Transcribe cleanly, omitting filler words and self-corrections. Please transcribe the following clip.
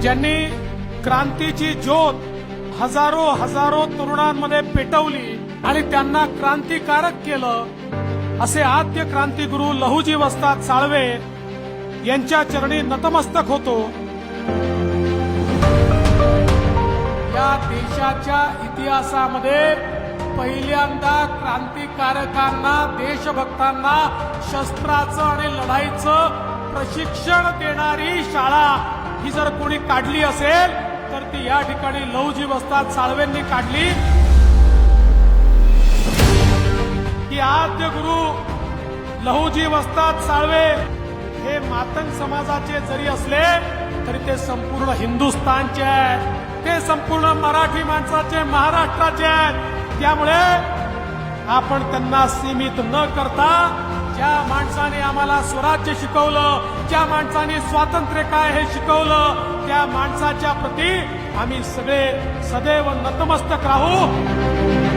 ज्यांनी क्रांतीची ज्योत हजारो हजारो तरुणांमध्ये पेटवली आणि त्यांना क्रांतिकारक केलं असे आद्य क्रांतिगुरु लहुजी वस्ताद साळवे यांच्या चरणी नतमस्तक होतो। या देशाच्या इतिहासामध्ये पहिल्यांदा क्रांतिकारकांना देशभक्तांना शस्त्राचं आणि लढाईचं प्रशिक्षण देणारी शाळा ही जर कोणी काढली असेल तर ती या ठिकाणी लहुजी वस्ताद साळवेंनी काढली। की आद्य गुरु लहुजी वस्ताद साळवे हे मातंग समाजाचे जरी असले तरी ते संपूर्ण हिंदुस्थानचे आहेत, ते संपूर्ण मराठी माणसाचे, महाराष्ट्राचे आहेत। त्यामुळे आपण त्यांना सीमित न करता ज्या माणसाने आम्हाला स्वराज्य शिकवलं, ज्या माणसाने स्वातंत्र्य काय हे शिकवलं, त्या माणसाच्या प्रती आम्ही सगळे सदैव नतमस्तक राहू।